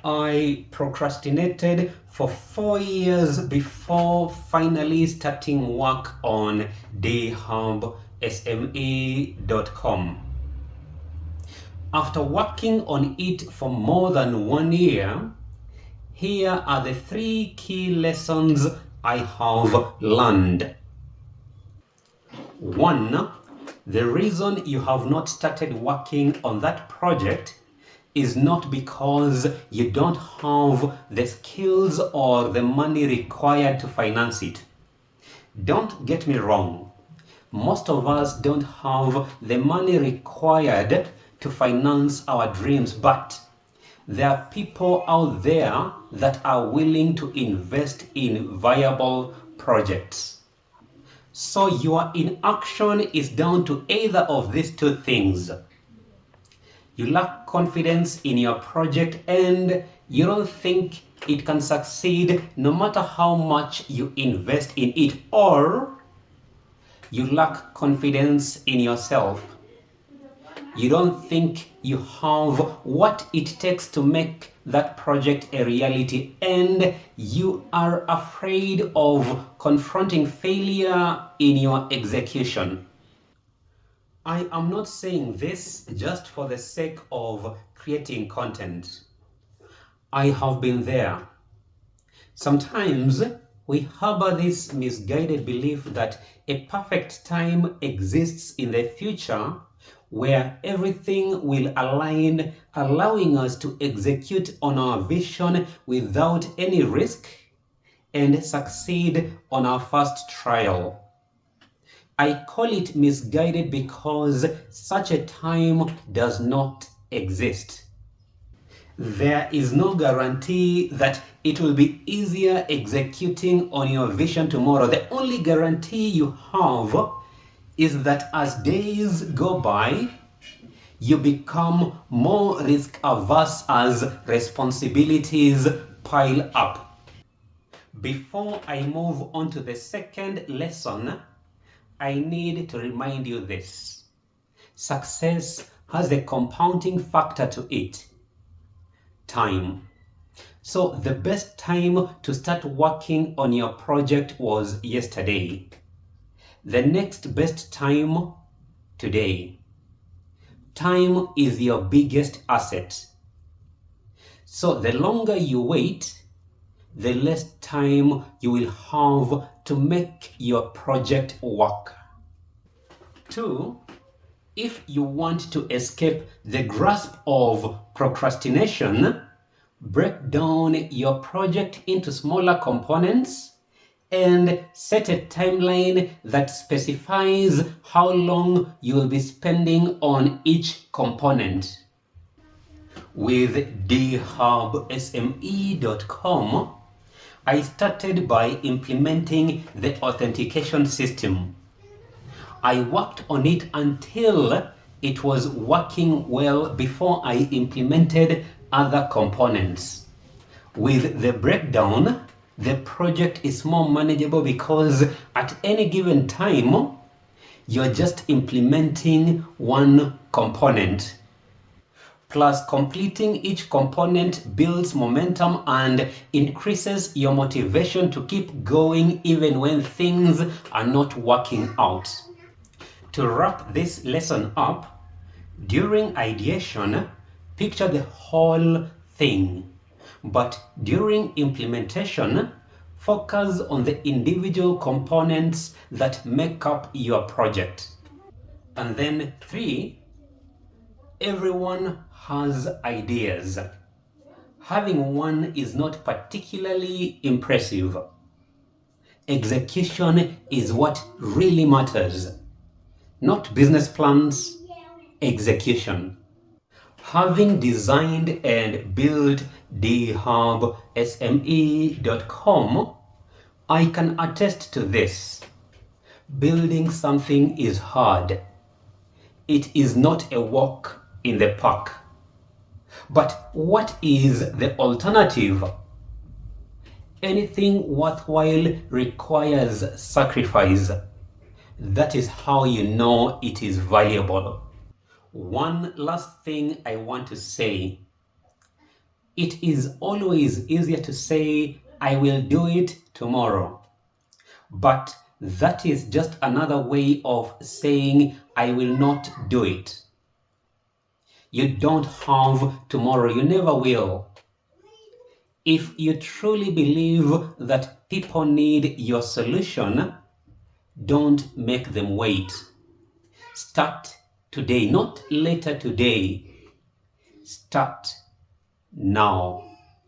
I procrastinated for 4 years before finally starting work on wholesale.com. After working on it for more than 1 year, here are the 3 key lessons I have learned. 1. The reason you have not started working on that project is not because you don't have the skills or the money required to finance it. Don't get me wrong. Most of us don't have the money required to finance our dreams, but there are people out there that are willing to invest in viable projects. So your inaction is down to either of these 2 things. You lack confidence in your project and you don't think it can succeed no matter how much you invest in it, or you lack confidence in yourself. You don't think you have what it takes to make that project a reality, and you are afraid of confronting failure in your execution. I am not saying this just for the sake of creating content. I have been there. Sometimes we harbor this misguided belief that a perfect time exists in the future where everything will align, allowing us to execute on our vision without any risk and succeed on our first trial. I call it misguided because such a time does not exist. There is no guarantee that it will be easier executing on your vision tomorrow. The only guarantee you have is that as days go by, you become more risk averse as responsibilities pile up. Before I move on to the second lesson, I need to remind you this. Success has a compounding factor to it. Time. So the best time to start working on your project was yesterday. The next best time, today. Time is your biggest asset. So the longer you wait, the less time you will have to make your project work. 2. If you want to escape the grasp of procrastination, break down your project into smaller components and set a timeline that specifies how long you will be spending on each component. With dhubsme.com, I started by implementing the authentication system. I worked on it until it was working well before I implemented other components. With the breakdown, the project is more manageable because at any given time, you're just implementing one component. Plus, completing each component builds momentum and increases your motivation to keep going even when things are not working out. To wrap this lesson up, during ideation, picture the whole thing. But during implementation, focus on the individual components that make up your project. And then 3, everyone has ideas. Having one is not particularly impressive. Execution is what really matters. Not business plans, execution. Having designed and built dhubsme.com, I can attest to this. Building something is hard. It is not a walk in the park. But what is the alternative? Anything worthwhile requires sacrifice. That is how you know it is valuable. One last thing I want to say. It is always easier to say, I will do it tomorrow. But that is just another way of saying, I will not do it. You don't have tomorrow, you never will. If you truly believe that people need your solution, don't make them wait. Start today, not later today. Start now.